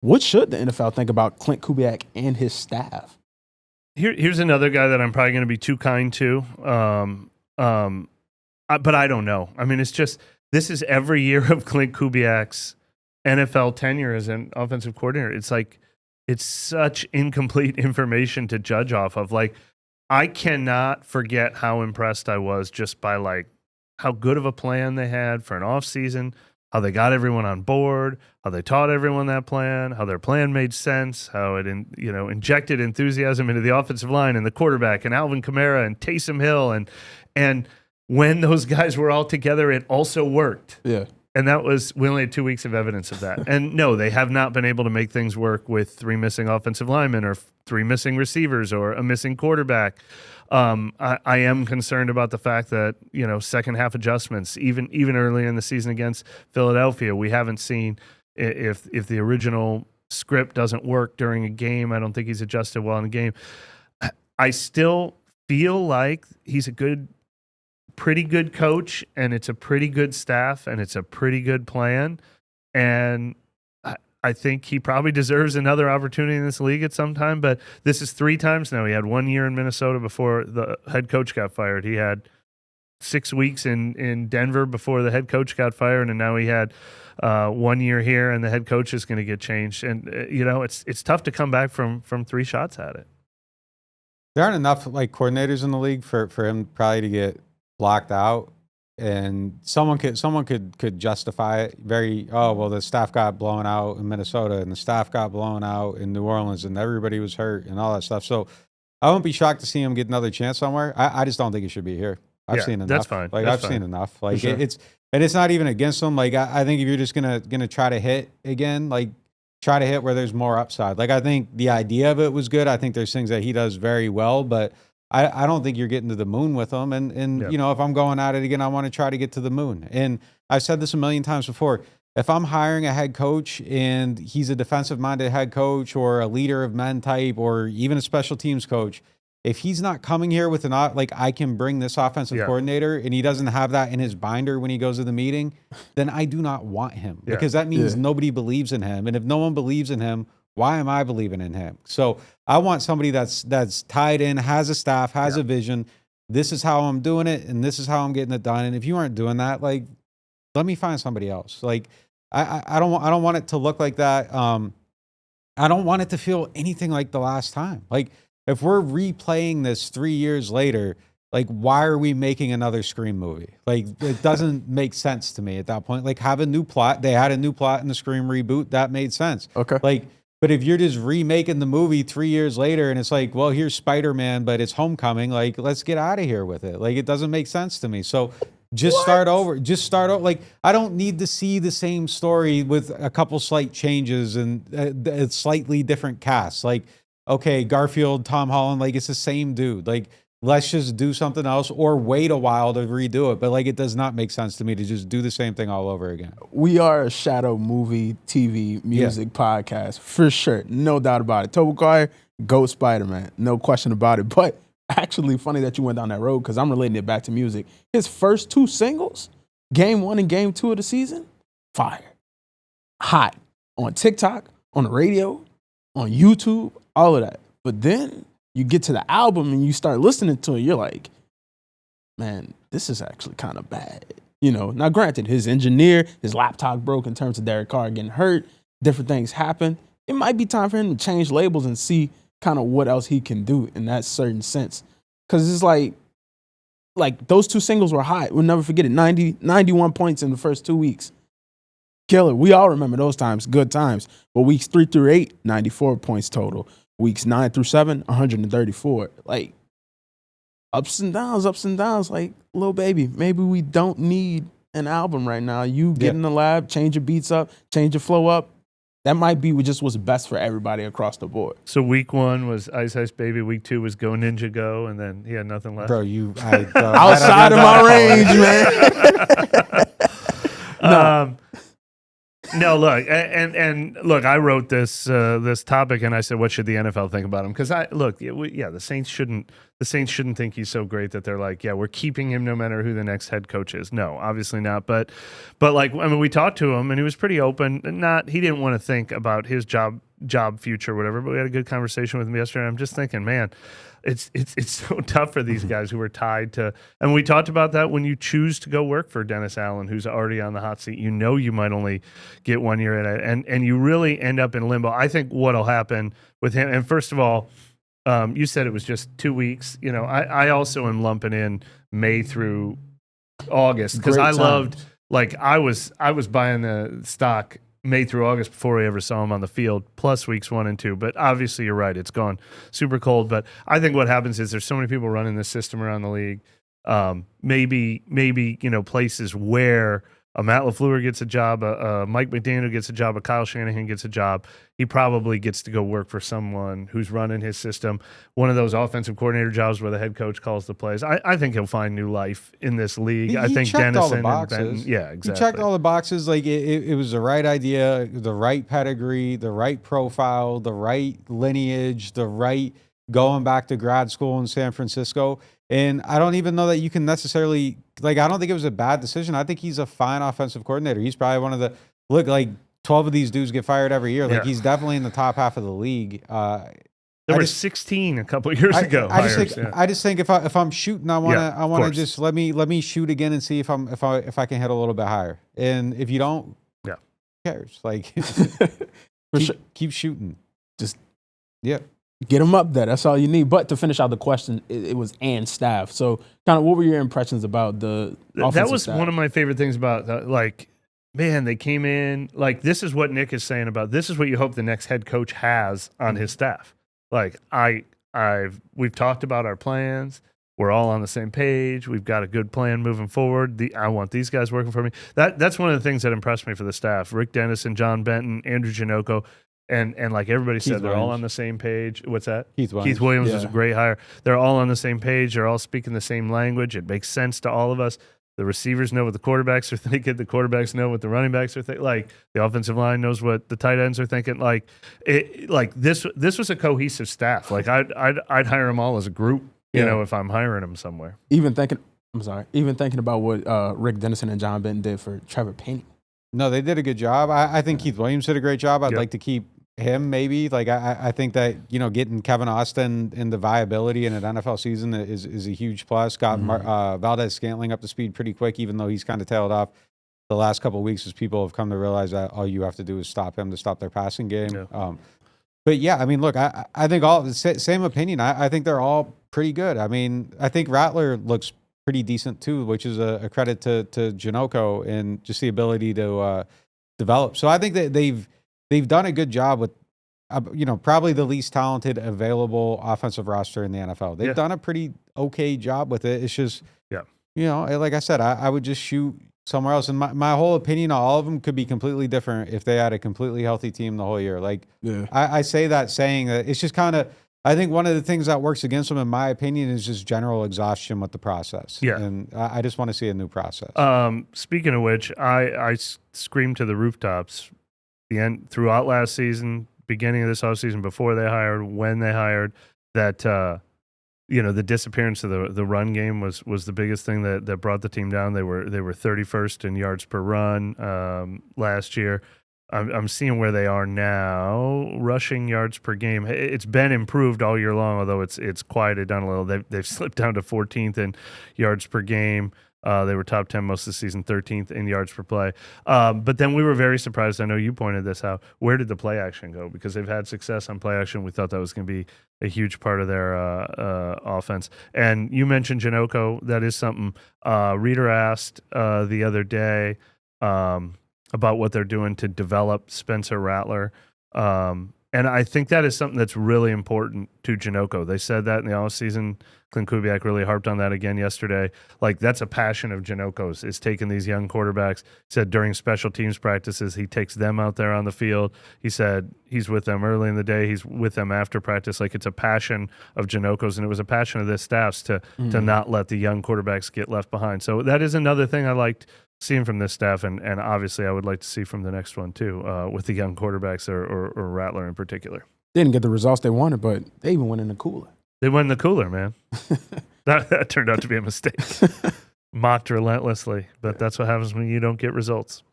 What should the NFL think about Klint Kubiak and his staff? Here's another guy that I'm probably going to be too kind to, but I don't know. I mean, it's just this is every year of Klint Kubiak's NFL tenure as an offensive coordinator. It's like it's such incomplete information to judge off of. Like, I cannot forget how impressed I was just by like how good of a plan they had for an offseason, how they got everyone on board, how they taught everyone that plan, how their plan made sense, how it injected enthusiasm into the offensive line and the quarterback and Alvin Kamara and Taysom Hill. And when those guys were all together, it also worked. Yeah. And we only had 2 weeks of evidence of that. And no, they have not been able to make things work with 3 missing offensive linemen or 3 missing receivers or a missing quarterback. I am concerned about the fact that, second half adjustments, even early in the season against Philadelphia, we haven't seen if the original script doesn't work during a game. I don't think he's adjusted well in a game. I still feel like he's pretty good coach, and it's a pretty good staff, and it's a pretty good plan. And I think he probably deserves another opportunity in this league at some time, but this is 3 times now. He had 1 year in Minnesota before the head coach got fired. He had 6 weeks in Denver before the head coach got fired, and now he had 1 year here, and the head coach is going to get changed. And, it's tough to come back from 3 shots at it. There aren't enough coordinators in the league for him probably to get blocked out, and someone could justify it the staff got blown out in Minnesota and the staff got blown out in New Orleans and everybody was hurt and all that stuff. So I won't be shocked to see him get another chance somewhere. I just don't think he should be here. I've seen enough. That's fine. Seen enough. Sure. It's not even against him. I think if you're just gonna try to hit again, try to hit where there's more upside. I think the idea of it was good. I think there's things that he does very well, but I don't think you're getting to the moon with them. And if I'm going at it again, I want to try to get to the moon. And I've said this a million times before. If I'm hiring a head coach and he's a defensive-minded head coach or a leader of men type or even a special teams coach, if he's not coming here with I can bring this offensive coordinator and he doesn't have that in his binder when he goes to the meeting, then I do not want him because that means nobody believes in him. And if no one believes in him, why am I believing in him? So I want somebody that's tied in, has a staff, has a vision. This is how I'm doing it, and this is how I'm getting it done. And if you aren't doing that, let me find somebody else. I don't want it to look like that. I don't want it to feel anything like the last time. If we're replaying this 3 years later, why are we making another Scream movie? It doesn't make sense to me at that point. Have a new plot. They had a new plot in the Scream reboot. That made sense. Okay. But if you're just remaking the movie 3 years later and it's here's Spider-Man, but it's Homecoming, let's get out of here with it. It doesn't make sense to me. So just start over. I don't need to see the same story with a couple slight changes and a slightly different cast. Okay, Garfield, Tom Holland, it's the same dude. Let's just do something else or wait a while to redo it. But it does not make sense to me to just do the same thing all over again. We are a shadow movie, TV, music podcast for sure. No doubt about it. Tobey Maguire, go Spider-Man. No question about it. But actually funny that you went down that road because I'm relating it back to music. His first 2 singles, Game 1 and Game 2 of the season, fire. Hot. On TikTok, on the radio, on YouTube, all of that. But then you get to the album and you start listening to it, you're like, man, this is actually kind of bad. Now granted, his engineer, his laptop broke in terms of Derek Carr getting hurt, different things happen. It might be time for him to change labels and see kind of what else he can do in that certain sense. Because it's like those 2 singles were hot. We'll never forget it. 91 points in the first 2 weeks. Killer. We all remember those times, good times. But weeks 3 through 8, 94 points total. Weeks 9 through 7, 134. Ups and downs. Little baby, maybe we don't need an album right now. You get in the lab, change your beats up, change your flow up. That might be just what's best for everybody across the board. So week 1 was Ice Ice Baby. Week 2 was Go Ninja Go, and then he had nothing left. Bro, outside of my range, man. No, look, and look, I wrote this topic, and I said, what should the NFL think about him? Because the Saints shouldn't the Saints shouldn't think he's so great that they're like, yeah, we're keeping him no matter who the next head coach is. No, obviously not. But like, I mean, we talked to him and he was pretty open. He didn't want to think about his job future or whatever, but we had a good conversation with him yesterday. I'm just thinking, man, it's so tough for these guys who are tied to, and we talked about that when you choose to go work for Dennis Allen, who's already on the hot seat. You know you might only get 1 year at it, and you really end up in limbo. I think what'll happen with him, and first of all, you said it was just 2 weeks. You know, I also am lumping in May through August because I loved, like, I was buying the stock May through August before we ever saw him on the field, plus weeks 1 and 2. But obviously, you're right; it's gone super cold. But I think what happens is there's so many people running this system around the league. Maybe places where a Matt LaFleur gets a job, Mike McDaniel gets a job, a Kyle Shanahan gets a job. He probably gets to go work for someone who's running his system. One of those offensive coordinator jobs where the head coach calls the plays. I think he'll find new life in this league. I think Dennison and Benton. Yeah, exactly. He checked all the boxes. Like it was the right idea, the right pedigree, the right profile, the right lineage, the right going back to grad school in San Francisco. And I don't even know that you can necessarily, like, I don't think it was a bad decision. I think he's a fine offensive coordinator. He's probably one of the, 12 of these dudes get fired every year. Like, he's definitely in the top half of the league. There were 16 a couple of years ago. I just think if I'm shooting, I want to just let me shoot again and see if I can hit a little bit higher. And if you don't, who cares? Like, keep shooting. Just yep. Get them up there. That's all you need. But to finish out the question, it was and staff. So, kind of, what were your impressions about the offensive That was staff? one of my favorite things about, man, they came in. Like, this is what Nick is saying about. This is what you hope the next head coach has on his staff. Like, we've talked about our plans. We're all on the same page. We've got a good plan moving forward. I want these guys working for me. That's one of the things that impressed me for the staff. Rick Dennison, John Benton, Andrew Janocko. And like everybody said, they're all on the same page. What's that? Keith Williams was a great hire. They're all on the same page. They're all speaking the same language. It makes sense to all of us. The receivers know what the quarterbacks are thinking. The quarterbacks know what the running backs are thinking. Like, the offensive line knows what the tight ends are thinking. This was a cohesive staff. Like, I'd hire them all as a group. You know, if I'm hiring them somewhere. Even thinking about what Rick Dennison and John Benton did for Trevor Penny. No, they did a good job. I think Keith Williams did a great job. I'd like to keep him maybe. Like, I think that, getting Kevin Austin in the viability in an NFL season is a huge plus. Got Valdez-Scantling up to speed pretty quick, even though he's kind of tailed off the last couple of weeks as people have come to realize that all you have to do is stop him to stop their passing game. Yeah. But yeah, I mean, look, I think all same opinion. I think they're all pretty good. I mean, I think Rattler looks pretty decent too, which is a credit to Janocko and just the ability to develop. So I think that they've done a good job with, probably the least talented available offensive roster in the NFL. They've done a pretty okay job with it. It's just, like I said, I would just shoot somewhere else. And my whole opinion on all of them could be completely different if they had a completely healthy team the whole year. Like, I say that saying that it's just kind of, I think one of the things that works against them, in my opinion, is just general exhaustion with the process. Yeah. And I just want to see a new process. Speaking of which, I screamed to the rooftops throughout last season, beginning of this offseason, before they hired, when they hired, that the disappearance of the run game was the biggest thing that brought the team down. They were 31st in yards per run last year. I'm seeing where they are now, rushing yards per game. It's been improved all year long, although it's quieted down a little. They've slipped down to 14th in yards per game. They were top 10 most of the season, 13th in yards per play. But then we were very surprised. I know you pointed this out. Where did the play action go? Because they've had success on play action. We thought that was going to be a huge part of their offense. And you mentioned Janocko. That is something. Reader asked the other day about what they're doing to develop Spencer Rattler. And I think that is something that's really important to Janocko. They said that in the offseason. Klint Kubiak really harped on that again yesterday. Like, that's a passion of Janocko's, is taking these young quarterbacks. He said during special teams practices, he takes them out there on the field. He said he's with them early in the day. He's with them after practice. Like, it's a passion of Janocko's, and it was a passion of this staff's to not let the young quarterbacks get left behind. So that is another thing I liked seeing from this staff, and obviously I would like to see from the next one too, with the young quarterbacks or Rattler in particular. They didn't get the results they wanted, but they even went in the cooler. They won the cooler, man. That turned out to be a mistake. Mocked relentlessly, but that's what happens when you don't get results.